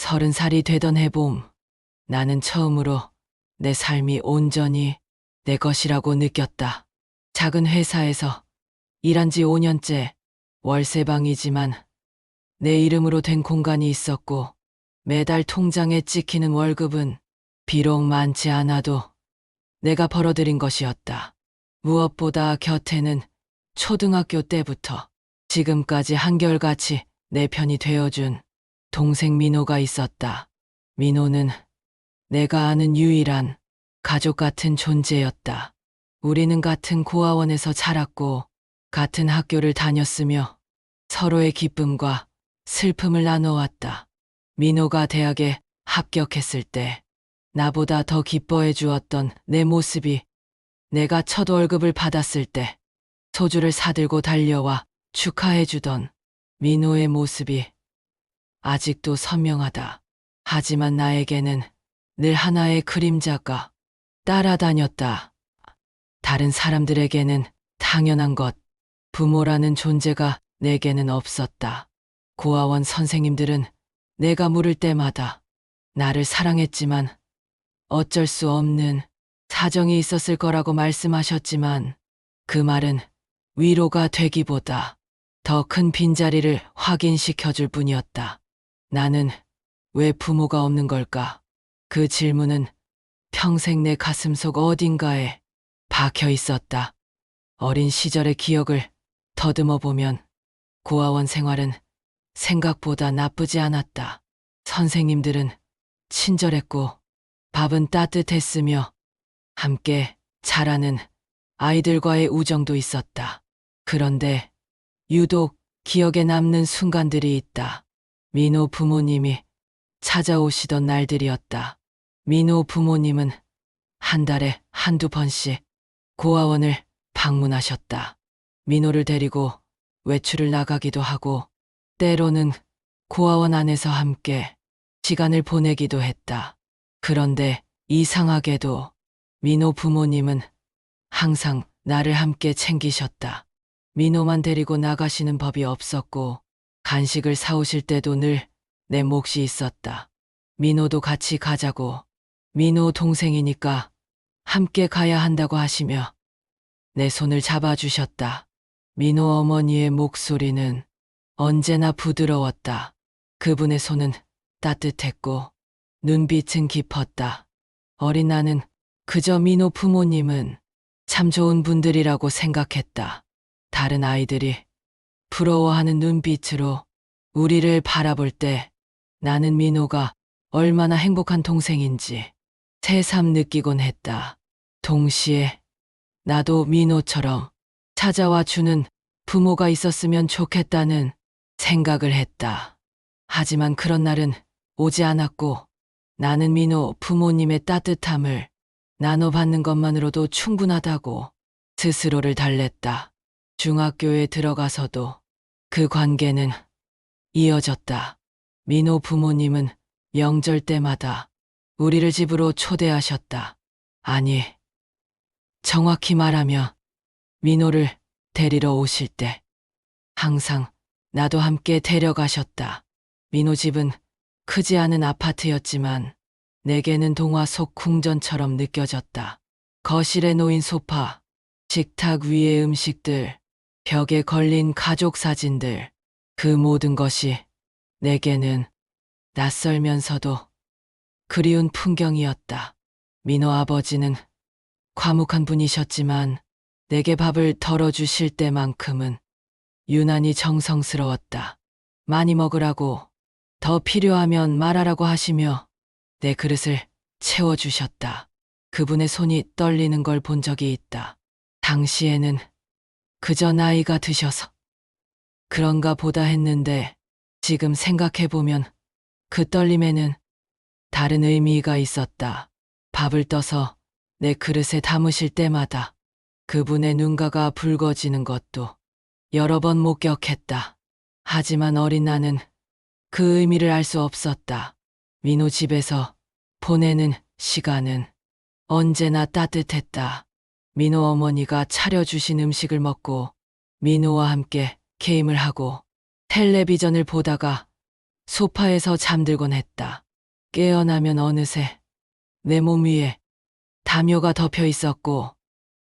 30살이 되던 해봄, 나는 처음으로 내 삶이 온전히 내 것이라고 느꼈다. 작은 회사에서 일한 지 5년째, 월세방이지만 내 이름으로 된 공간이 있었고, 매달 통장에 찍히는 월급은 비록 많지 않아도 내가 벌어들인 것이었다. 무엇보다 곁에는 초등학교 때부터 지금까지 한결같이 내 편이 되어준 동생 민호가 있었다. 민호는 내가 아는 유일한 가족 같은 존재였다. 우리는 같은 고아원에서 자랐고 같은 학교를 다녔으며 서로의 기쁨과 슬픔을 나눠왔다. 민호가 대학에 합격했을 때 나보다 더 기뻐해 주었던 내 모습이, 내가 첫 월급을 받았을 때 소주를 사들고 달려와 축하해 주던 민호의 모습이 아직도 선명하다. 하지만 나에게는 늘 하나의 그림자가 따라다녔다. 다른 사람들에게는 당연한 것, 부모라는 존재가 내게는 없었다. 고아원 선생님들은 내가 물을 때마다 나를 사랑했지만 어쩔 수 없는 사정이 있었을 거라고 말씀하셨지만, 그 말은 위로가 되기보다 더 큰 빈자리를 확인시켜줄 뿐이었다. 나는 왜 부모가 없는 걸까? 그 질문은 평생 내 가슴속 어딘가에 박혀 있었다. 어린 시절의 기억을 더듬어 보면 고아원 생활은 생각보다 나쁘지 않았다. 선생님들은 친절했고 밥은 따뜻했으며 함께 자라는 아이들과의 우정도 있었다. 그런데 유독 기억에 남는 순간들이 있다. 민호 부모님이 찾아오시던 날들이었다. 민호 부모님은 한 달에 한두 번씩 고아원을 방문하셨다. 민호를 데리고 외출을 나가기도 하고 때로는 고아원 안에서 함께 시간을 보내기도 했다. 그런데 이상하게도 민호 부모님은 항상 나를 함께 챙기셨다. 민호만 데리고 나가시는 법이 없었고 간식을 사오실 때도 늘 내 몫이 있었다. 민호도 같이 가자고, 민호 동생이니까 함께 가야 한다고 하시며 내 손을 잡아주셨다. 민호 어머니의 목소리는 언제나 부드러웠다. 그분의 손은 따뜻했고 눈빛은 깊었다. 어린 나는 그저 민호 부모님은 참 좋은 분들이라고 생각했다. 다른 아이들이 부러워하는 눈빛으로 우리를 바라볼 때 나는 민호가 얼마나 행복한 동생인지 새삼 느끼곤 했다. 동시에 나도 민호처럼 찾아와 주는 부모가 있었으면 좋겠다는 생각을 했다. 하지만 그런 날은 오지 않았고 나는 민호 부모님의 따뜻함을 나눠받는 것만으로도 충분하다고 스스로를 달랬다. 중학교에 들어가서도 그 관계는 이어졌다. 민호 부모님은 명절 때마다 우리를 집으로 초대하셨다. 아니, 정확히 말하면 민호를 데리러 오실 때 항상 나도 함께 데려가셨다. 민호 집은 크지 않은 아파트였지만 내게는 동화 속 궁전처럼 느껴졌다. 거실에 놓인 소파, 식탁 위의 음식들, 벽에 걸린 가족 사진들, 그 모든 것이 내게는 낯설면서도 그리운 풍경이었다. 민호 아버지는 과묵한 분이셨지만 내게 밥을 덜어주실 때만큼은 유난히 정성스러웠다. 많이 먹으라고, 더 필요하면 말하라고 하시며 내 그릇을 채워주셨다. 그분의 손이 떨리는 걸 본 적이 있다. 당시에는 그저 나이가 드셔서 그런가 보다 했는데 지금 생각해보면 그 떨림에는 다른 의미가 있었다. 밥을 떠서 내 그릇에 담으실 때마다 그분의 눈가가 붉어지는 것도 여러 번 목격했다. 하지만 어린 나는 그 의미를 알 수 없었다. 민호 집에서 보내는 시간은 언제나 따뜻했다. 민호 어머니가 차려주신 음식을 먹고 민호와 함께 게임을 하고 텔레비전을 보다가 소파에서 잠들곤 했다. 깨어나면 어느새 내 몸 위에 담요가 덮여 있었고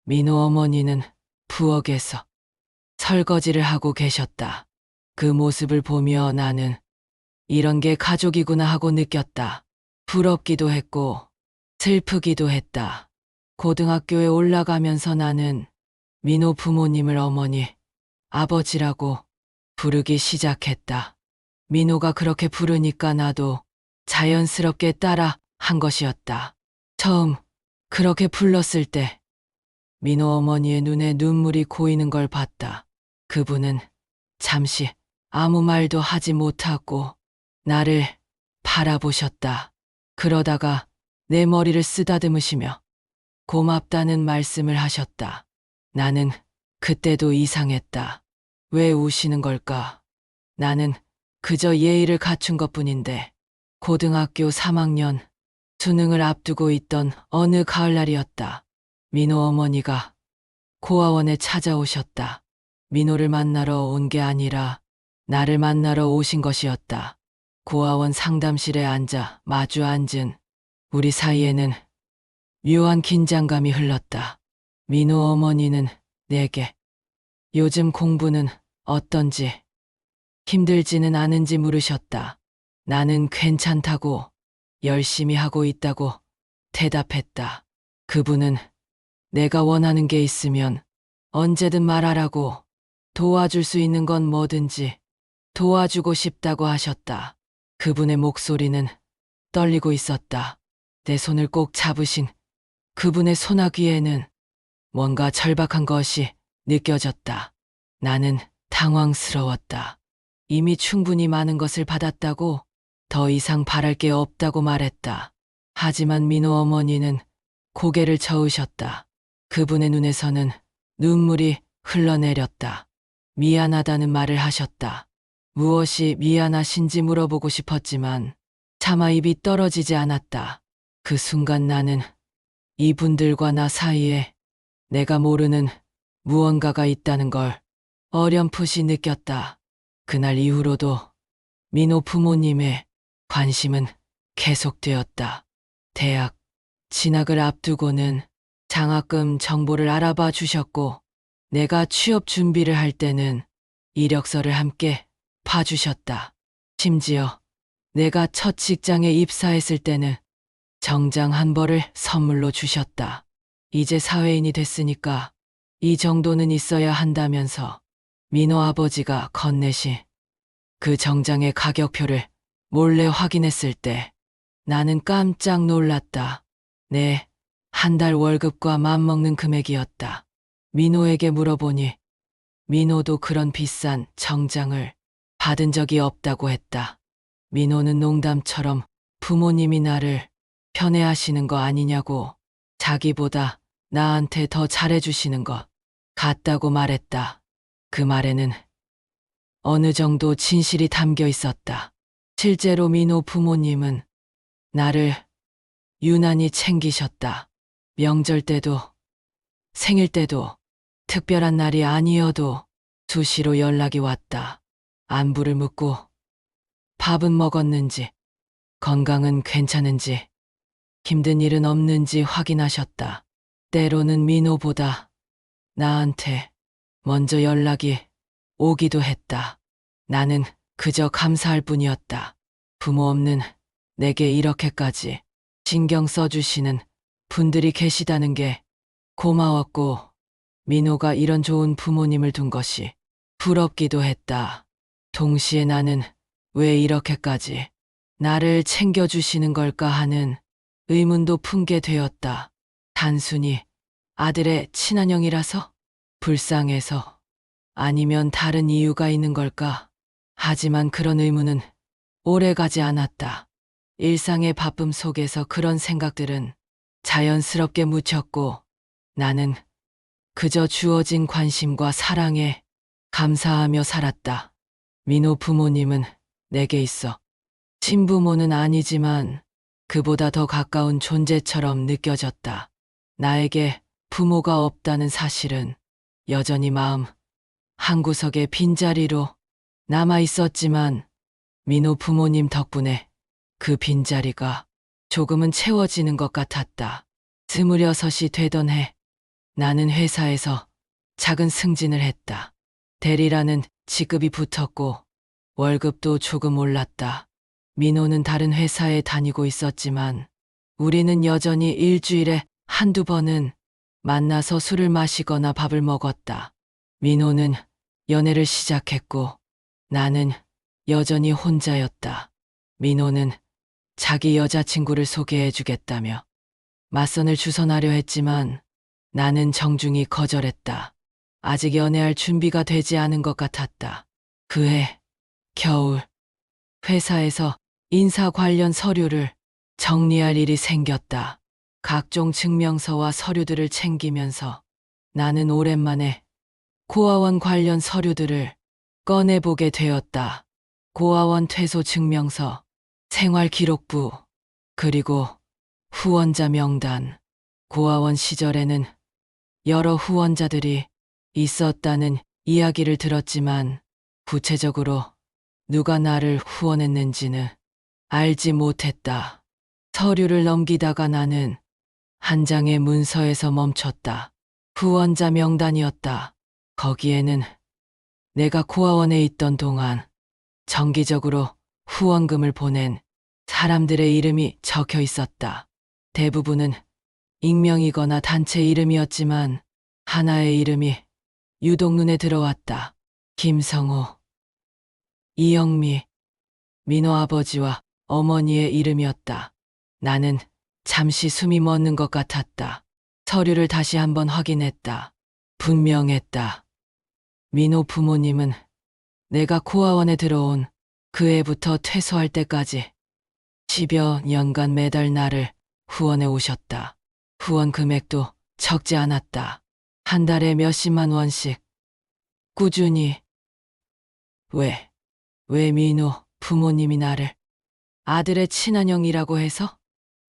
민호 어머니는 부엌에서 설거지를 하고 계셨다. 그 모습을 보며 나는 이런 게 가족이구나 하고 느꼈다. 부럽기도 했고 슬프기도 했다. 고등학교에 올라가면서 나는 민호 부모님을 어머니, 아버지라고 부르기 시작했다. 민호가 그렇게 부르니까 나도 자연스럽게 따라 한 것이었다. 처음 그렇게 불렀을 때 민호 어머니의 눈에 눈물이 고이는 걸 봤다. 그분은 잠시 아무 말도 하지 못하고 나를 바라보셨다. 그러다가 내 머리를 쓰다듬으시며 고맙다는 말씀을 하셨다. 나는 그때도 이상했다. 왜 우시는 걸까? 나는 그저 예의를 갖춘 것뿐인데. 고등학교 3학년 수능을 앞두고 있던 어느 가을날이었다. 민호 어머니가 고아원에 찾아오셨다. 민호를 만나러 온 게 아니라 나를 만나러 오신 것이었다. 고아원 상담실에 앉아 마주 앉은 우리 사이에는 묘한 긴장감이 흘렀다. 민호 어머니는 내게 요즘 공부는 어떤지, 힘들지는 않은지 물으셨다. 나는 괜찮다고, 열심히 하고 있다고 대답했다. 그분은 내가 원하는 게 있으면 언제든 말하라고, 도와줄 수 있는 건 뭐든지 도와주고 싶다고 하셨다. 그분의 목소리는 떨리고 있었다. 내 손을 꼭 잡으신 그분의 소나귀에는 뭔가 절박한 것이 느껴졌다. 나는 당황스러웠다. 이미 충분히 많은 것을 받았다고, 더 이상 바랄 게 없다고 말했다. 하지만 민호 어머니는 고개를 저으셨다. 그분의 눈에서는 눈물이 흘러내렸다. 미안하다는 말을 하셨다. 무엇이 미안하신지 물어보고 싶었지만 차마 입이 떨어지지 않았다. 그 순간 나는 이분들과 나 사이에 내가 모르는 무언가가 있다는 걸 어렴풋이 느꼈다. 그날 이후로도 민호 부모님의 관심은 계속되었다. 대학 진학을 앞두고는 장학금 정보를 알아봐 주셨고, 내가 취업 준비를 할 때는 이력서를 함께 봐주셨다. 심지어 내가 첫 직장에 입사했을 때는 정장 한 벌을 선물로 주셨다. 이제 사회인이 됐으니까 이 정도는 있어야 한다면서 민호 아버지가 건네신 그 정장의 가격표를 몰래 확인했을 때 나는 깜짝 놀랐다. 내 한 달 월급과 맞먹는 금액이었다. 민호에게 물어보니 민호도 그런 비싼 정장을 받은 적이 없다고 했다. 민호는 농담처럼 부모님이 나를 편애하시는 거 아니냐고, 자기보다 나한테 더 잘해주시는 것 같다고 말했다. 그 말에는 어느 정도 진실이 담겨 있었다. 실제로 민호 부모님은 나를 유난히 챙기셨다. 명절 때도, 생일 때도, 특별한 날이 아니어도 수시로 연락이 왔다. 안부를 묻고 밥은 먹었는지, 건강은 괜찮은지, 힘든 일은 없는지 확인하셨다. 때로는 민호보다 나한테 먼저 연락이 오기도 했다. 나는 그저 감사할 뿐이었다. 부모 없는 내게 이렇게까지 신경 써주시는 분들이 계시다는 게 고마웠고, 민호가 이런 좋은 부모님을 둔 것이 부럽기도 했다. 동시에 나는 왜 이렇게까지 나를 챙겨주시는 걸까 하는 의문도 품게 되었다. 단순히 아들의 친한형이라서? 불쌍해서? 아니면 다른 이유가 있는 걸까? 하지만 그런 의문은 오래가지 않았다. 일상의 바쁨 속에서 그런 생각들은 자연스럽게 묻혔고, 나는 그저 주어진 관심과 사랑에 감사하며 살았다. 민호 부모님은 내게 있어 친부모는 아니지만 그보다 더 가까운 존재처럼 느껴졌다. 나에게 부모가 없다는 사실은 여전히 마음 한구석에 빈자리로 남아 있었지만 민호 부모님 덕분에 그 빈자리가 조금은 채워지는 것 같았다. 26이 되던 해 나는 회사에서 작은 승진을 했다. 대리라는 직급이 붙었고 월급도 조금 올랐다. 민호는 다른 회사에 다니고 있었지만 우리는 여전히 일주일에 한두 번은 만나서 술을 마시거나 밥을 먹었다. 민호는 연애를 시작했고 나는 여전히 혼자였다. 민호는 자기 여자친구를 소개해주겠다며 맞선을 주선하려 했지만 나는 정중히 거절했다. 아직 연애할 준비가 되지 않은 것 같았다. 그해 겨울 회사에서 인사 관련 서류를 정리할 일이 생겼다. 각종 증명서와 서류들을 챙기면서 나는 오랜만에 고아원 관련 서류들을 꺼내보게 되었다. 고아원 퇴소 증명서, 생활기록부, 그리고 후원자 명단. 고아원 시절에는 여러 후원자들이 있었다는 이야기를 들었지만 구체적으로 누가 나를 후원했는지는 알지 못했다. 서류를 넘기다가 나는 한 장의 문서에서 멈췄다. 후원자 명단이었다. 거기에는 내가 고아원에 있던 동안 정기적으로 후원금을 보낸 사람들의 이름이 적혀 있었다. 대부분은 익명이거나 단체 이름이었지만 하나의 이름이 유독 눈에 들어왔다. 김성호, 이영미, 민호 아버지와 어머니의 이름이었다. 나는 잠시 숨이 멎는 것 같았다. 서류를 다시 한번 확인했다. 분명했다. 민호 부모님은 내가 고아원에 들어온 그 해부터 퇴소할 때까지 10여 년간 매달 나를 후원해 오셨다. 후원 금액도 적지 않았다. 한 달에 몇십만 원씩 꾸준히. 왜 민호 부모님이 나를 아들의 친한형이라고 해서?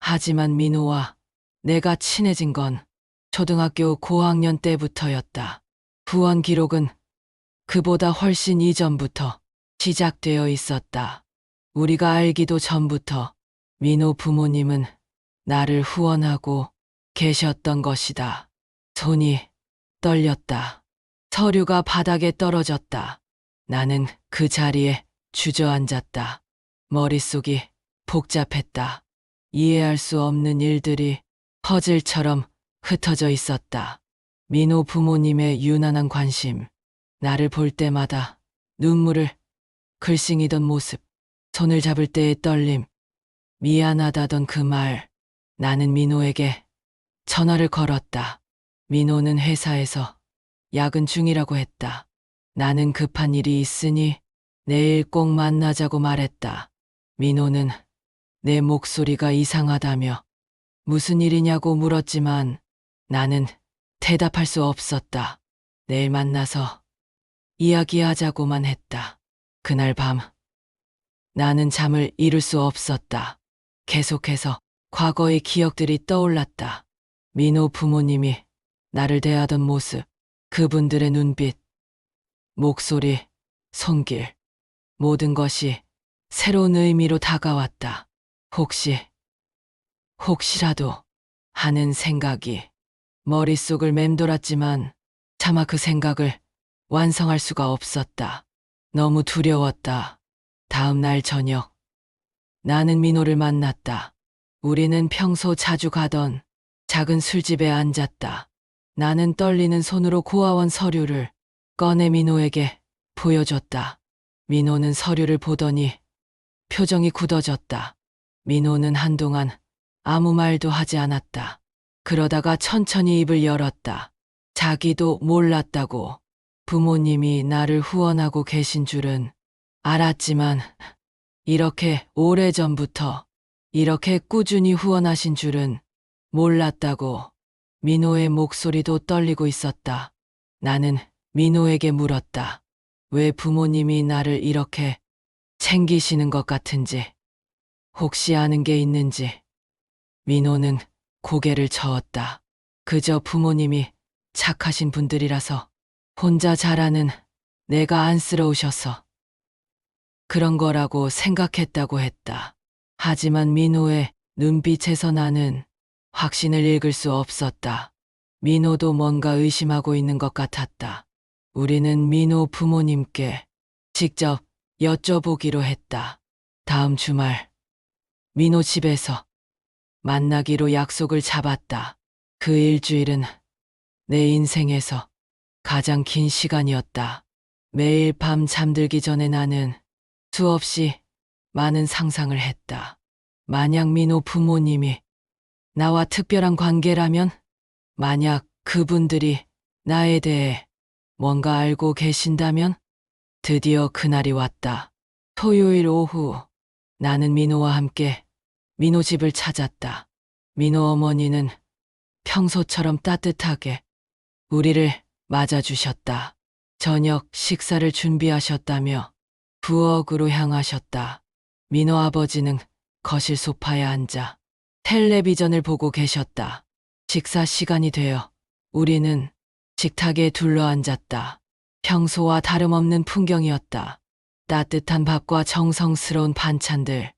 하지만 민호와 내가 친해진 건 초등학교 고학년 때부터였다. 후원 기록은 그보다 훨씬 이전부터 시작되어 있었다. 우리가 알기도 전부터 민호 부모님은 나를 후원하고 계셨던 것이다. 손이 떨렸다. 서류가 바닥에 떨어졌다. 나는 그 자리에 주저앉았다. 머릿속이 복잡했다. 이해할 수 없는 일들이 퍼즐처럼 흩어져 있었다. 민호 부모님의 유난한 관심, 나를 볼 때마다 눈물을 글썽이던 모습, 손을 잡을 때의 떨림, 미안하다던 그 말. 나는 민호에게 전화를 걸었다. 민호는 회사에서 야근 중이라고 했다. 나는 급한 일이 있으니 내일 꼭 만나자고 말했다. 민호는 내 목소리가 이상하다며 무슨 일이냐고 물었지만 나는 대답할 수 없었다. 내일 만나서 이야기하자고만 했다. 그날 밤 나는 잠을 이룰 수 없었다. 계속해서 과거의 기억들이 떠올랐다. 민호 부모님이 나를 대하던 모습, 그분들의 눈빛, 목소리, 손길, 모든 것이 새로운 의미로 다가왔다. 혹시라도 하는 생각이 머릿속을 맴돌았지만 차마 그 생각을 완성할 수가 없었다. 너무 두려웠다. 다음 날 저녁, 나는 민호를 만났다. 우리는 평소 자주 가던 작은 술집에 앉았다. 나는 떨리는 손으로 고아원 서류를 꺼내 민호에게 보여줬다. 민호는 서류를 보더니 표정이 굳어졌다. 민호는 한동안 아무 말도 하지 않았다. 그러다가 천천히 입을 열었다. 자기도 몰랐다고. 부모님이 나를 후원하고 계신 줄은 알았지만 이렇게 오래전부터 이렇게 꾸준히 후원하신 줄은 몰랐다고. 민호의 목소리도 떨리고 있었다. 나는 민호에게 물었다. 왜 부모님이 나를 이렇게 챙기시는 것 같은지, 혹시 아는 게 있는지. 민호는 고개를 저었다. 그저 부모님이 착하신 분들이라서 혼자 자라는 내가 안쓰러우셔서. 그런 거라고 생각했다고 했다. 하지만 민호의 눈빛에서 나는 확신을 읽을 수 없었다. 민호도 뭔가 의심하고 있는 것 같았다. 우리는 민호 부모님께 직접 여쭤보기로 했다. 다음 주말 민호 집에서 만나기로 약속을 잡았다. 그 일주일은 내 인생에서 가장 긴 시간이었다. 매일 밤 잠들기 전에 나는 수없이 많은 상상을 했다. 만약 민호 부모님이 나와 특별한 관계라면, 만약 그분들이 나에 대해 뭔가 알고 계신다면, 드디어 그날이 왔다. 토요일 오후 나는 민호와 함께 민호 집을 찾았다. 민호 어머니는 평소처럼 따뜻하게 우리를 맞아주셨다. 저녁 식사를 준비하셨다며 부엌으로 향하셨다. 민호 아버지는 거실 소파에 앉아 텔레비전을 보고 계셨다. 식사 시간이 되어 우리는 식탁에 둘러앉았다. 평소와 다름없는 풍경이었다. 따뜻한 밥과 정성스러운 반찬들,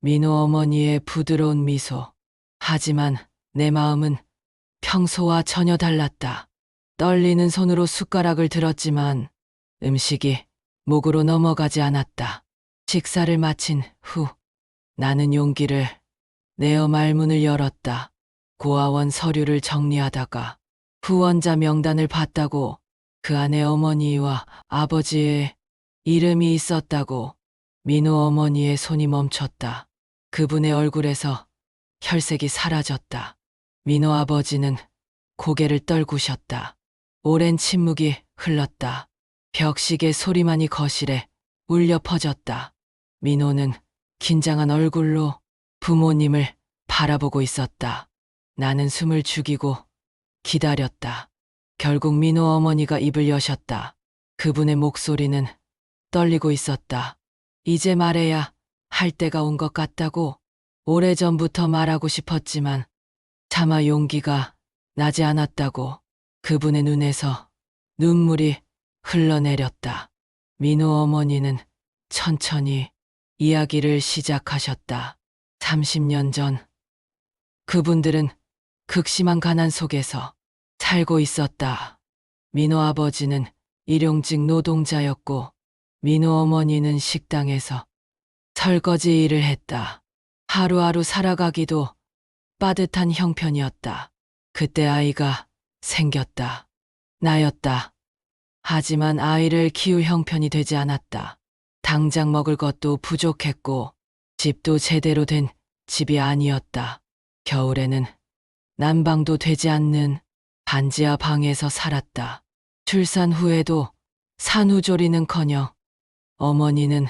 민호 어머니의 부드러운 미소. 하지만 내 마음은 평소와 전혀 달랐다. 떨리는 손으로 숟가락을 들었지만 음식이 목으로 넘어가지 않았다. 식사를 마친 후 나는 용기를 내어 말문을 열었다. 고아원 서류를 정리하다가 후원자 명단을 봤다고, 그 안에 어머니와 아버지의 이름이 있었다고. 민호 어머니의 손이 멈췄다. 그분의 얼굴에서 혈색이 사라졌다. 민호 아버지는 고개를 떨구셨다. 오랜 침묵이 흘렀다. 벽시계 소리만이 거실에 울려 퍼졌다. 민호는 긴장한 얼굴로 부모님을 바라보고 있었다. 나는 숨을 죽이고 기다렸다. 결국 민호 어머니가 입을 여셨다. 그분의 목소리는 떨리고 있었다. 이제 말해야 할 때가 온 것 같다고. 오래전부터 말하고 싶었지만 차마 용기가 나지 않았다고. 그분의 눈에서 눈물이 흘러내렸다. 민호 어머니는 천천히 이야기를 시작하셨다. 30년 전 그분들은 극심한 가난 속에서 살고 있었다. 민호 아버지는 일용직 노동자였고 민호 어머니는 식당에서 설거지 일을 했다. 하루하루 살아가기도 빠듯한 형편이었다. 그때 아이가 생겼다. 나였다. 하지만 아이를 키울 형편이 되지 않았다. 당장 먹을 것도 부족했고 집도 제대로 된 집이 아니었다. 겨울에는 난방도 되지 않는 반지하 방에서 살았다. 출산 후에도 산후조리는커녕 어머니는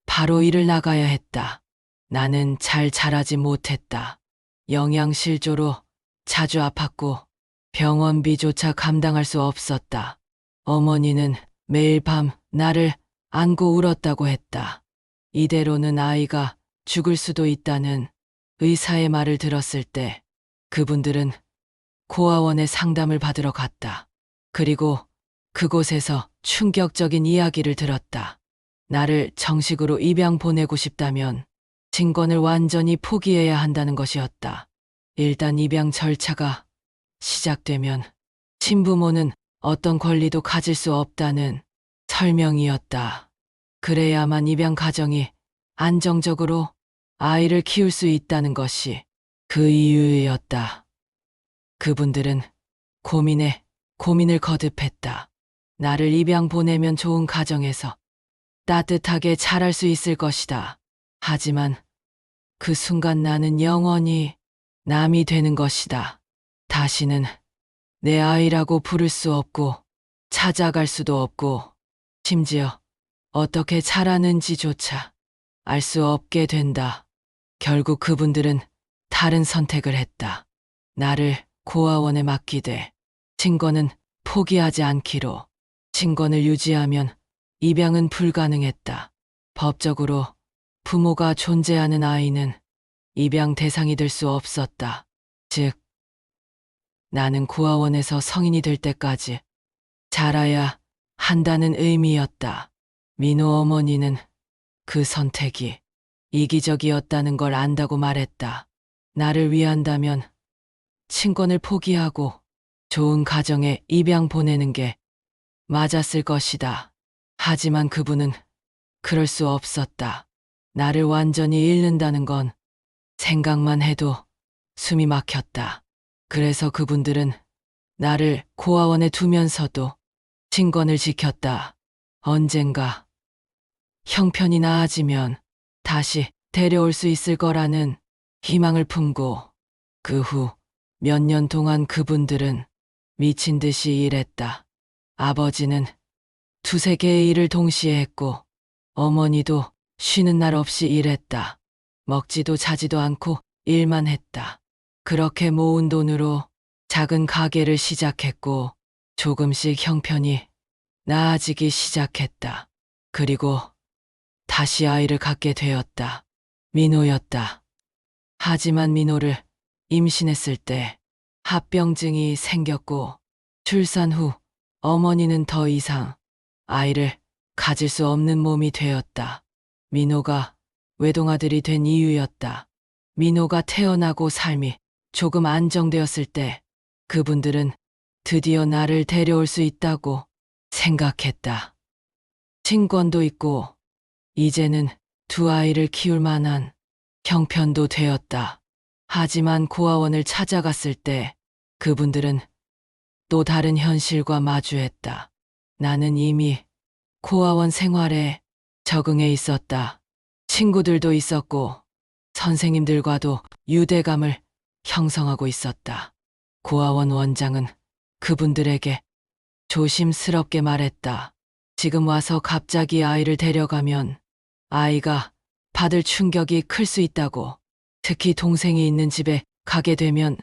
바로 일을 나가야 했다. 나는 잘 자라지 못했다. 영양실조로 자주 아팠고 병원비조차 감당할 수 없었다. 어머니는 매일 밤 나를 안고 울었다고 했다. 이대로는 아이가 죽을 수도 있다는 의사의 말을 들었을 때 그분들은 고아원에 상담을 받으러 갔다. 그리고 그곳에서 충격적인 이야기를 들었다. 나를 정식으로 입양 보내고 싶다면 진권을 완전히 포기해야 한다는 것이었다. 일단 입양 절차가 시작되면 친부모는 어떤 권리도 가질 수 없다는 설명이었다. 그래야만 입양 가정이 안정적으로 아이를 키울 수 있다는 것이 그 이유였다. 그분들은 고민에 고민을 거듭했다. 나를 입양 보내면 좋은 가정에서 따뜻하게 자랄 수 있을 것이다. 하지만 그 순간 나는 영원히 남이 되는 것이다. 다시는 내 아이라고 부를 수 없고 찾아갈 수도 없고 심지어 어떻게 자라는지조차 알 수 없게 된다. 결국 그분들은 다른 선택을 했다. 나를 고아원에 맡기되 친권은 포기하지 않기로. 친권을 유지하면 입양은 불가능했다. 법적으로 부모가 존재하는 아이는 입양 대상이 될 수 없었다. 즉, 나는 고아원에서 성인이 될 때까지 자라야 한다는 의미였다. 민호 어머니는 그 선택이 이기적이었다는 걸 안다고 말했다. 나를 위한다면 친권을 포기하고 좋은 가정에 입양 보내는 게 맞았을 것이다. 하지만 그분은 그럴 수 없었다. 나를 완전히 잃는다는 건 생각만 해도 숨이 막혔다. 그래서 그분들은 나를 고아원에 두면서도 친권을 지켰다. 언젠가 형편이 나아지면 다시 데려올 수 있을 거라는 희망을 품고 그 후 몇 년 동안 그분들은 미친 듯이 일했다. 아버지는 두세 개의 일을 동시에 했고 어머니도 쉬는 날 없이 일했다. 먹지도 자지도 않고 일만 했다. 그렇게 모은 돈으로 작은 가게를 시작했고 조금씩 형편이 나아지기 시작했다. 그리고 다시 아이를 갖게 되었다. 민호였다. 하지만 민호를 임신했을 때 합병증이 생겼고 출산 후 어머니는 더 이상 아이를 가질 수 없는 몸이 되었다. 민호가 외동아들이 된 이유였다. 민호가 태어나고 삶이 조금 안정되었을 때 그분들은 드디어 나를 데려올 수 있다고 생각했다. 친권도 있고 이제는 두 아이를 키울 만한 형편도 되었다. 하지만 고아원을 찾아갔을 때 그분들은 또 다른 현실과 마주했다. 나는 이미 고아원 생활에 적응해 있었다. 친구들도 있었고 선생님들과도 유대감을 형성하고 있었다. 고아원 원장은 그분들에게 조심스럽게 말했다. 지금 와서 갑자기 아이를 데려가면 아이가 받을 충격이 클 수 있다고. 특히 동생이 있는 집에 가게 되면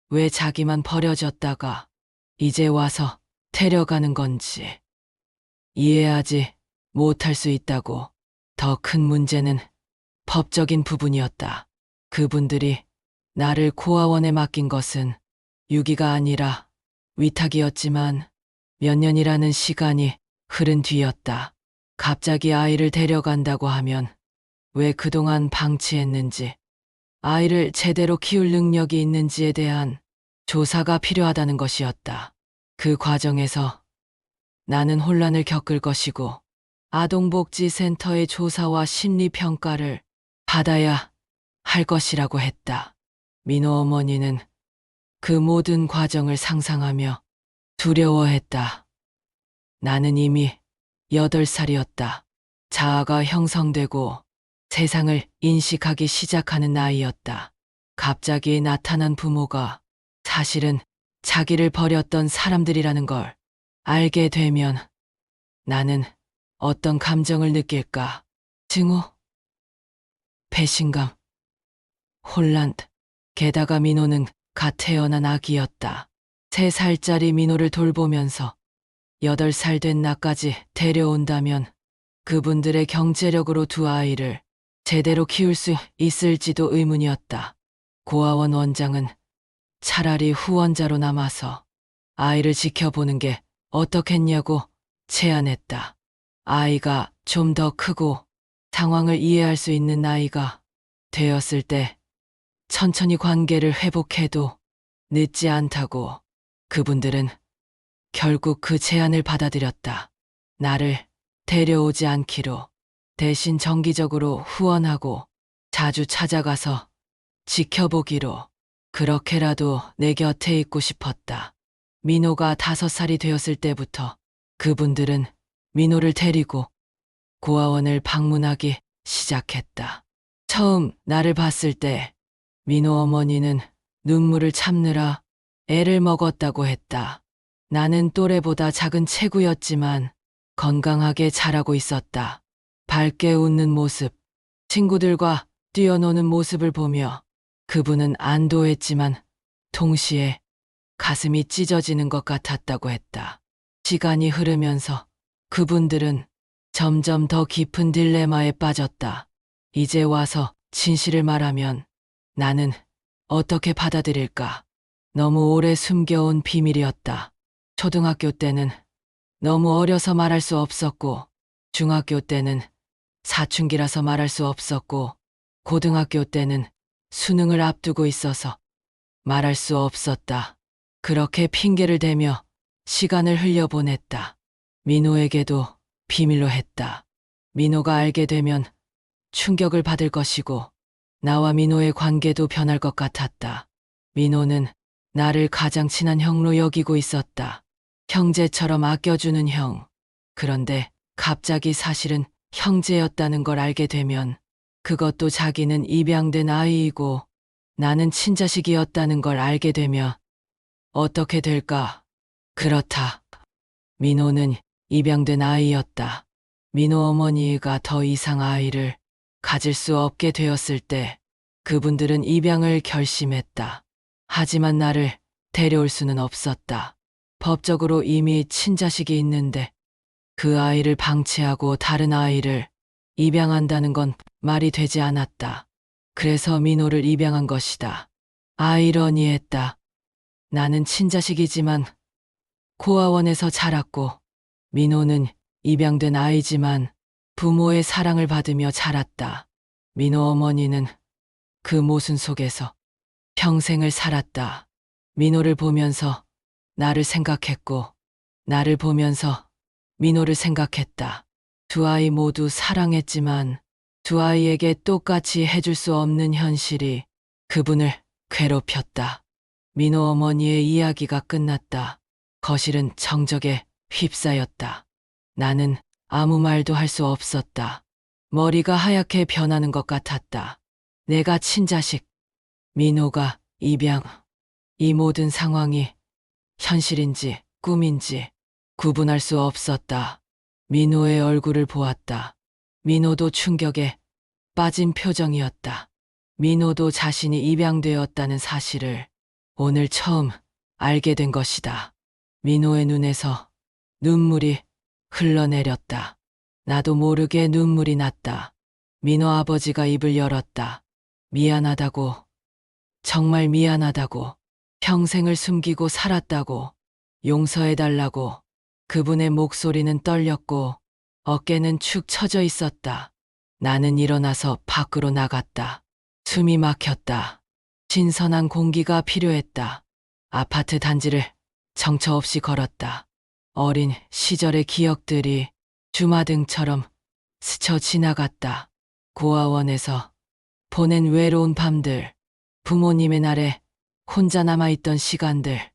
왜 자기만 버려졌다가 이제 와서 데려가는 건지 이해하지 못할 수 있다고. 더 큰 문제는 법적인 부분이었다. 그분들이 나를 고아원에 맡긴 것은 유기가 아니라 위탁이었지만 몇 년이라는 시간이 흐른 뒤였다. 갑자기 아이를 데려간다고 하면 왜 그동안 방치했는지, 아이를 제대로 키울 능력이 있는지에 대한 조사가 필요하다는 것이었다. 그 과정에서 나는 혼란을 겪을 것이고 아동복지센터의 조사와 심리평가를 받아야 할 것이라고 했다. 민호 어머니는 그 모든 과정을 상상하며 두려워했다. 나는 이미 8살이었다. 자아가 형성되고 세상을 인식하기 시작하는 나이였다. 갑자기 나타난 부모가 사실은 자기를 버렸던 사람들이라는 걸 알게 되면 나는 어떤 감정을 느낄까? 증오, 배신감, 혼란, 게다가 민호는 갓 태어난 아기였다. 3살짜리 민호를 돌보면서 8살 된 나까지 데려온다면 그분들의 경제력으로 두 아이를 제대로 키울 수 있을지도 의문이었다. 고아원 원장은 차라리 후원자로 남아서 아이를 지켜보는 게 어떻겠냐고 제안했다. 아이가 좀 더 크고 상황을 이해할 수 있는 나이가 되었을 때 천천히 관계를 회복해도 늦지 않다고. 그분들은 결국 그 제안을 받아들였다. 나를 데려오지 않기로. 대신 정기적으로 후원하고 자주 찾아가서 지켜보기로. 그렇게라도 내 곁에 있고 싶었다. 민호가 5살이 되었을 때부터 그분들은 민호를 데리고 고아원을 방문하기 시작했다. 처음 나를 봤을 때 민호 어머니는 눈물을 참느라 애를 먹었다고 했다. 나는 또래보다 작은 체구였지만 건강하게 자라고 있었다. 밝게 웃는 모습, 친구들과 뛰어노는 모습을 보며 그분은 안도했지만 동시에 가슴이 찢어지는 것 같았다고 했다. 시간이 흐르면서 그분들은 점점 더 깊은 딜레마에 빠졌다. 이제 와서 진실을 말하면 나는 어떻게 받아들일까? 너무 오래 숨겨온 비밀이었다. 초등학교 때는 너무 어려서 말할 수 없었고 중학교 때는 사춘기라서 말할 수 없었고 고등학교 때는 수능을 앞두고 있어서 말할 수 없었다. 그렇게 핑계를 대며 시간을 흘려보냈다. 민호에게도 비밀로 했다. 민호가 알게 되면 충격을 받을 것이고 나와 민호의 관계도 변할 것 같았다. 민호는 나를 가장 친한 형로 여기고 있었다. 형제처럼 아껴주는 형. 그런데 갑자기 사실은 형제였다는 걸 알게 되면 그것도 자기는 입양된 아이이고 나는 친자식이었다는 걸 알게 되면 어떻게 될까? 그렇다. 민호는 입양된 아이였다. 민호 어머니가 더 이상 아이를 가질 수 없게 되었을 때 그분들은 입양을 결심했다. 하지만 나를 데려올 수는 없었다. 법적으로 이미 친자식이 있는데 그 아이를 방치하고 다른 아이를 입양한다는 건 말이 되지 않았다. 그래서 민호를 입양한 것이다. 아이러니했다. 나는 친자식이지만 고아원에서 자랐고 민호는 입양된 아이지만 부모의 사랑을 받으며 자랐다. 민호 어머니는 그 모순 속에서 평생을 살았다. 민호를 보면서 나를 생각했고 나를 보면서 민호를 생각했다. 두 아이 모두 사랑했지만 두 아이에게 똑같이 해줄 수 없는 현실이 그분을 괴롭혔다. 민호 어머니의 이야기가 끝났다. 거실은 정적에 휩싸였다. 나는 아무 말도 할 수 없었다. 머리가 하얗게 변하는 것 같았다. 내가 친자식, 민호가 입양, 이 모든 상황이 현실인지 꿈인지 구분할 수 없었다. 민호의 얼굴을 보았다. 민호도 충격에 빠진 표정이었다. 민호도 자신이 입양되었다는 사실을 오늘 처음 알게 된 것이다. 민호의 눈에서 눈물이 흘러내렸다. 나도 모르게 눈물이 났다. 민호 아버지가 입을 열었다. 미안하다고, 정말 미안하다고, 평생을 숨기고 살았다고, 용서해달라고. 그분의 목소리는 떨렸고 어깨는 축 처져 있었다. 나는 일어나서 밖으로 나갔다. 숨이 막혔다. 신선한 공기가 필요했다. 아파트 단지를 정처 없이 걸었다. 어린 시절의 기억들이 주마등처럼 스쳐 지나갔다. 고아원에서 보낸 외로운 밤들, 부모님의 날에 혼자 남아있던 시간들,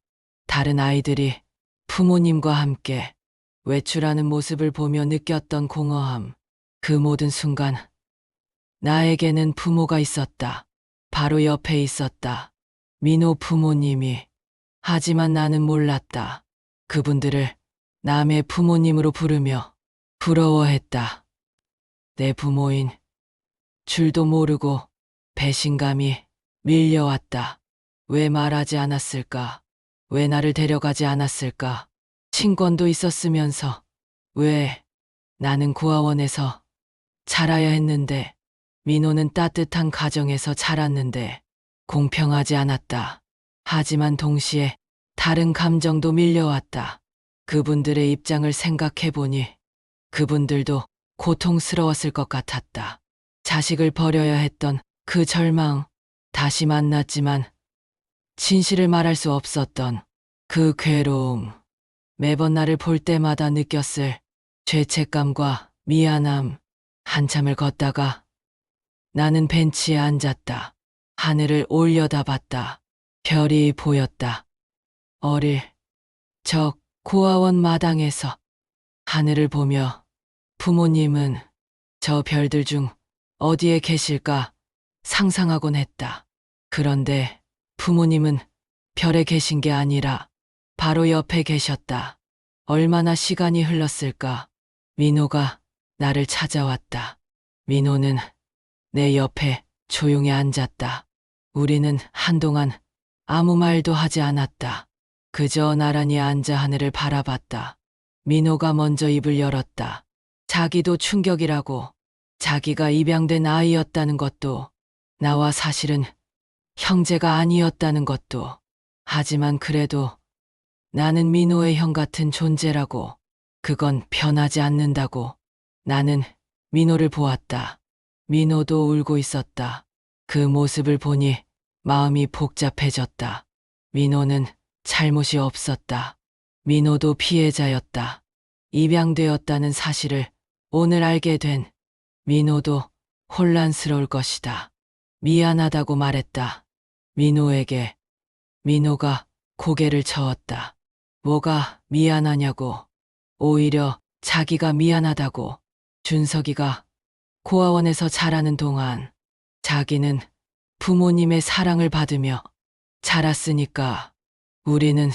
다른 아이들이 부모님과 함께 외출하는 모습을 보며 느꼈던 공허함. 그 모든 순간 나에게는 부모가 있었다. 바로 옆에 있었다. 민호 부모님이. 하지만 나는 몰랐다. 그분들을 남의 부모님으로 부르며 부러워했다. 내 부모인 줄도 모르고 배신감이 밀려왔다. 왜 말하지 않았을까? 왜 나를 데려가지 않았을까? 친권도 있었으면서 왜 나는 고아원에서 자라야 했는데 민호는 따뜻한 가정에서 자랐는데 공평하지 않았다. 하지만 동시에 다른 감정도 밀려왔다. 그분들의 입장을 생각해보니 그분들도 고통스러웠을 것 같았다. 자식을 버려야 했던 그 절망, 다시 만났지만 진실을 말할 수 없었던 그 괴로움, 매번 나를 볼 때마다 느꼈을 죄책감과 미안함. 한참을 걷다가 나는 벤치에 앉았다. 하늘을 올려다봤다. 별이 보였다. 어릴 적 고아원 마당에서 하늘을 보며 부모님은 저 별들 중 어디에 계실까 상상하곤 했다. 그런데 부모님은 별에 계신 게 아니라 바로 옆에 계셨다. 얼마나 시간이 흘렀을까? 민호가 나를 찾아왔다. 민호는 내 옆에 조용히 앉았다. 우리는 한동안 아무 말도 하지 않았다. 그저 나란히 앉아 하늘을 바라봤다. 민호가 먼저 입을 열었다. 자기도 충격이라고, 자기가 입양된 아이였다는 것도, 나와 사실은 형제가 아니었다는 것도. 하지만 그래도 나는 민호의 형 같은 존재라고, 그건 변하지 않는다고. 나는 민호를 보았다. 민호도 울고 있었다. 그 모습을 보니 마음이 복잡해졌다. 민호는 잘못이 없었다. 민호도 피해자였다. 입양되었다는 사실을 오늘 알게 된 민호도 혼란스러울 것이다. 미안하다고 말했다. 민호에게. 민호가 고개를 저었다. 뭐가 미안하냐고. 오히려 자기가 미안하다고. 준석이가 고아원에서 자라는 동안 자기는 부모님의 사랑을 받으며 자랐으니까 우리는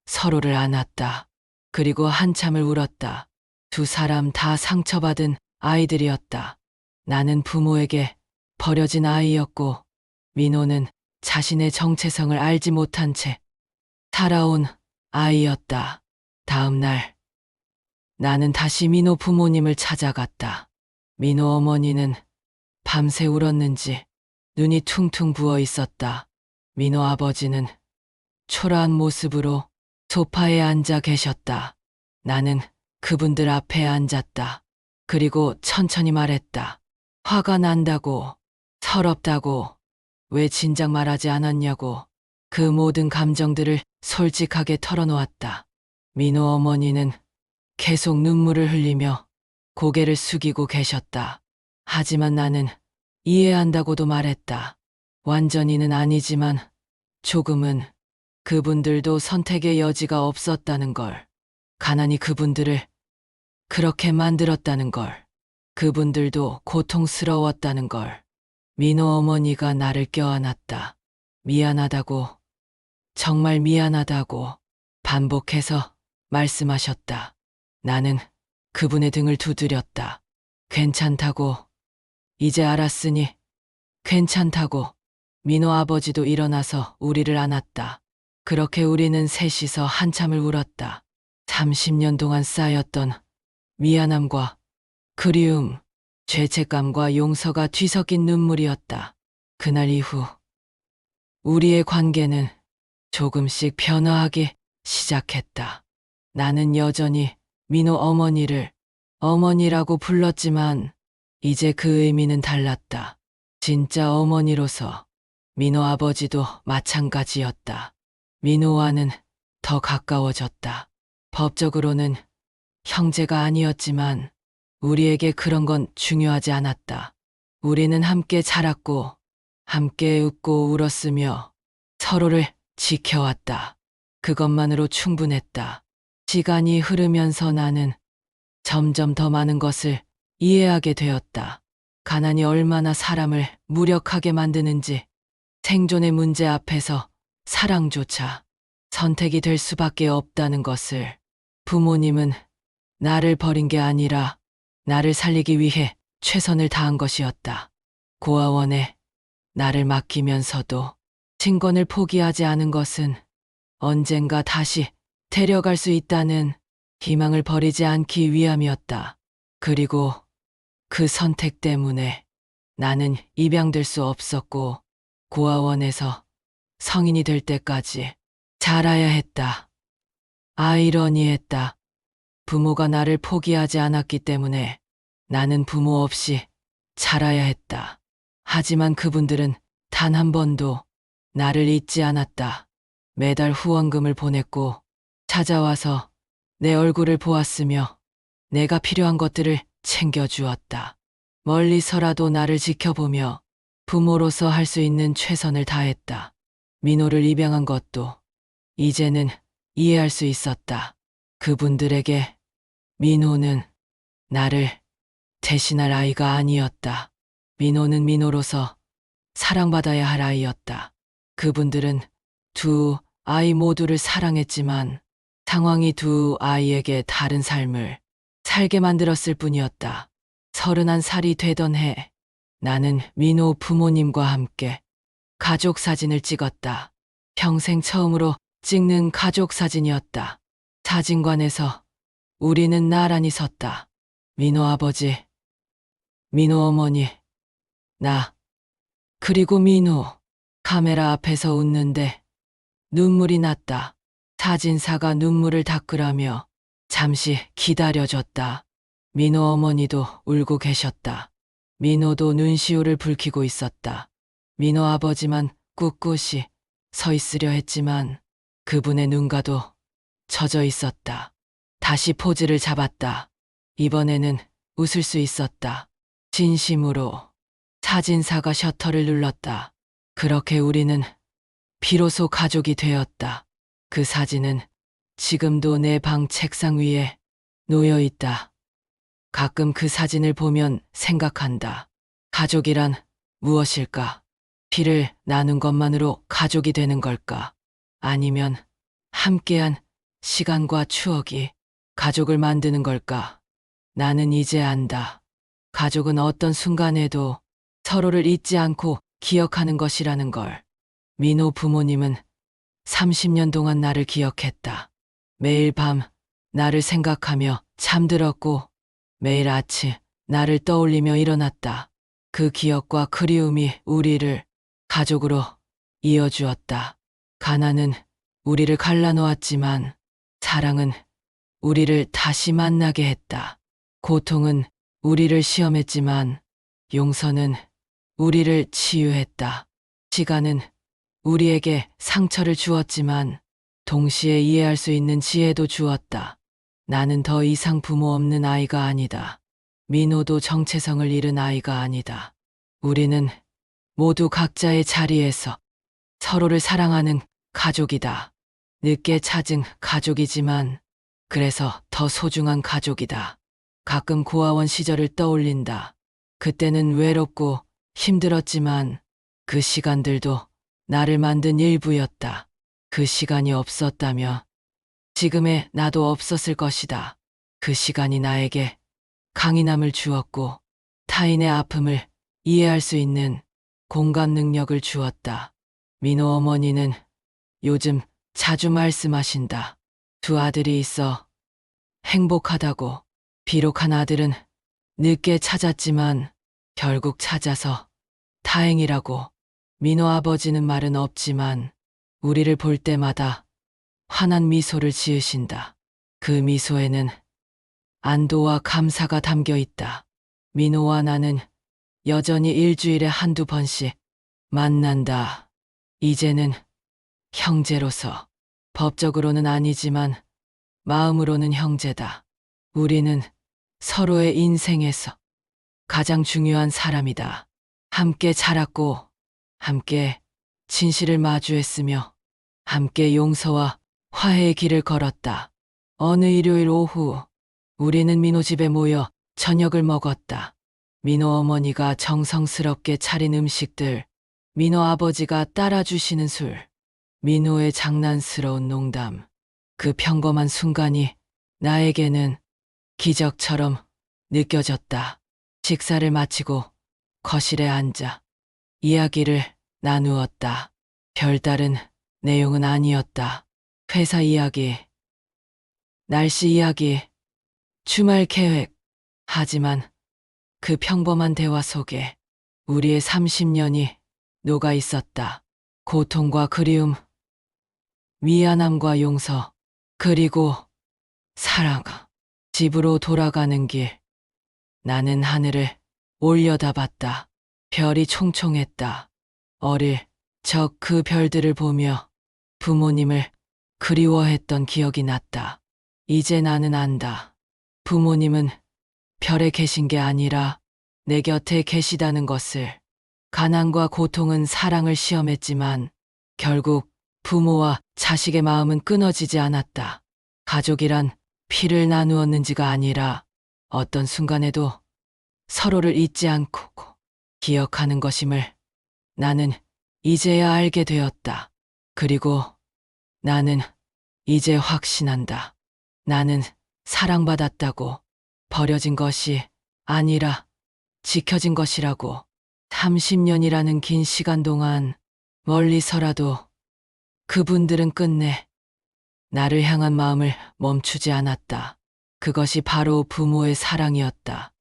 서로를 안았다. 그리고 한참을 울었다. 두 사람 다 상처받은 아이들이었다. 나는 부모에게 버려진 아이였고 민호는 자신의 정체성을 알지 못한 채 살아온 아이였다. 다음 날 나는 다시 민호 부모님을 찾아갔다. 민호 어머니는 밤새 울었는지 눈이 퉁퉁 부어 있었다. 민호 아버지는 초라한 모습으로 소파에 앉아 계셨다. 나는 그분들 앞에 앉았다. 그리고 천천히 말했다. 화가 난다고, 서럽다고, 왜 진작 말하지 않았냐고. 그 모든 감정들을 솔직하게 털어놓았다. 민호 어머니는 계속 눈물을 흘리며 고개를 숙이고 계셨다. 하지만 나는 이해한다고도 말했다. 완전히는 아니지만 조금은. 그분들도 선택의 여지가 없었다는 걸. 가난이 그분들을 그렇게 만들었다는 걸. 그분들도 고통스러웠다는 걸. 민호 어머니가 나를 껴안았다. 미안하다고, 정말 미안하다고 반복해서 말씀하셨다. 나는 그분의 등을 두드렸다. 괜찮다고, 이제 알았으니 괜찮다고. 민호 아버지도 일어나서 우리를 안았다. 그렇게 우리는 셋이서 한참을 울었다. 30년 동안 쌓였던 미안함과 그리움, 죄책감과 용서가 뒤섞인 눈물이었다. 그날 이후 우리의 관계는 조금씩 변화하기 시작했다. 나는 여전히 민호 어머니를 어머니라고 불렀지만 이제 그 의미는 달랐다. 진짜 어머니로서. 민호 아버지도 마찬가지였다. 민호와는 더 가까워졌다. 법적으로는 형제가 아니었지만 우리에게 그런 건 중요하지 않았다. 우리는 함께 자랐고 함께 웃고 울었으며 서로를 지켜왔다. 그것만으로 충분했다. 시간이 흐르면서 나는 점점 더 많은 것을 이해하게 되었다. 가난이 얼마나 사람을 무력하게 만드는지, 생존의 문제 앞에서 사랑조차 선택이 될 수밖에 없다는 것을. 부모님은 나를 버린 게 아니라 나를 살리기 위해 최선을 다한 것이었다. 고아원에 나를 맡기면서도 친권을 포기하지 않은 것은 언젠가 다시 데려갈 수 있다는 희망을 버리지 않기 위함이었다. 그리고 그 선택 때문에 나는 입양될 수 없었고 고아원에서 성인이 될 때까지 자라야 했다. 아이러니했다. 부모가 나를 포기하지 않았기 때문에 나는 부모 없이 자라야 했다. 하지만 그분들은 단 한 번도 나를 잊지 않았다. 매달 후원금을 보냈고 찾아와서 내 얼굴을 보았으며 내가 필요한 것들을 챙겨주었다. 멀리서라도 나를 지켜보며 부모로서 할 수 있는 최선을 다했다. 민호를 입양한 것도 이제는 이해할 수 있었다. 그분들에게 민호는 나를 대신할 아이가 아니었다. 민호는 민호로서 사랑받아야 할 아이였다. 그분들은 두 아이 모두를 사랑했지만 상황이 두 아이에게 다른 삶을 살게 만들었을 뿐이었다. 31살이 되던 해 나는 민호 부모님과 함께 가족 사진을 찍었다. 평생 처음으로 찍는 가족 사진이었다. 사진관에서 우리는 나란히 섰다. 민호 아버지, 민호 어머니, 나, 그리고 민호. 카메라 앞에서 웃는데 눈물이 났다. 사진사가 눈물을 닦으라며 잠시 기다려줬다. 민호 어머니도 울고 계셨다. 민호도 눈시울을 붉히고 있었다. 민호 아버지만 꿋꿋이 서 있으려 했지만 그분의 눈가도 젖어 있었다. 다시 포즈를 잡았다. 이번에는 웃을 수 있었다. 진심으로. 사진사가 셔터를 눌렀다. 그렇게 우리는 비로소 가족이 되었다. 그 사진은 지금도 내 방 책상 위에 놓여 있다. 가끔 그 사진을 보면 생각한다. 가족이란 무엇일까? 피를 나눈 것만으로 가족이 되는 걸까? 아니면 함께한 시간과 추억이 가족을 만드는 걸까? 나는 이제 안다. 가족은 어떤 순간에도 서로를 잊지 않고 기억하는 것이라는 걸. 민호 부모님은 30년 동안 나를 기억했다. 매일 밤 나를 생각하며 잠들었고 매일 아침 나를 떠올리며 일어났다. 그 기억과 그리움이 우리를 가족으로 이어주었다. 가난은 우리를 갈라놓았지만 사랑은 우리를 다시 만나게 했다. 고통은 우리를 시험했지만 용서는 우리를 치유했다. 시간은 우리에게 상처를 주었지만 동시에 이해할 수 있는 지혜도 주었다. 나는 더 이상 부모 없는 아이가 아니다. 민호도 정체성을 잃은 아이가 아니다. 우리는 모두 각자의 자리에서 서로를 사랑하는 가족이다. 늦게 찾은 가족이지만 그래서 더 소중한 가족이다. 가끔 고아원 시절을 떠올린다. 그때는 외롭고 힘들었지만 그 시간들도 나를 만든 일부였다. 그 시간이 없었다면 지금의 나도 없었을 것이다. 그 시간이 나에게 강인함을 주었고 타인의 아픔을 이해할 수 있는 공감 능력을 주었다. 민호 어머니는 요즘 자주 말씀하신다. 두 아들이 있어 행복하다고. 비록 한 아들은 늦게 찾았지만 결국 찾아서 다행이라고. 민호 아버지는 말은 없지만 우리를 볼 때마다 환한 미소를 지으신다. 그 미소에는 안도와 감사가 담겨 있다. 민호와 나는 여전히 일주일에 한두 번씩 만난다. 이제는 형제로서. 법적으로는 아니지만 마음으로는 형제다. 우리는 서로의 인생에서 가장 중요한 사람이다. 함께 자랐고 함께 진실을 마주했으며 함께 용서와 화해의 길을 걸었다. 어느 일요일 오후 우리는 민호 집에 모여 저녁을 먹었다. 민호 어머니가 정성스럽게 차린 음식들, 민호 아버지가 따라주시는 술, 민호의 장난스러운 농담. 그 평범한 순간이 나에게는 기적처럼 느껴졌다. 식사를 마치고 거실에 앉아 이야기를 나누었다. 별다른 내용은 아니었다. 회사 이야기, 날씨 이야기, 주말 계획. 하지만 그 평범한 대화 속에 우리의 30년이 녹아 있었다. 고통과 그리움, 미안함과 용서, 그리고 사랑. 집으로 돌아가는 길, 나는 하늘을 올려다봤다. 별이 총총했다. 어릴 적 그 별들을 보며 부모님을 그리워했던 기억이 났다. 이제 나는 안다. 부모님은 별에 계신 게 아니라 내 곁에 계시다는 것을. 가난과 고통은 사랑을 시험했지만 결국 부모와 자식의 마음은 끊어지지 않았다. 가족이란 피를 나누었는지가 아니라 어떤 순간에도 서로를 잊지 않고 기억하는 것임을 나는 이제야 알게 되었다. 그리고 나는 이제 확신한다. 나는 사랑받았다고. 버려진 것이 아니라 지켜진 것이라고. 30년이라는 긴 시간 동안 멀리서라도 그분들은 끝내 나를 향한 마음을 멈추지 않았다. 그것이 바로 부모의 사랑이었다.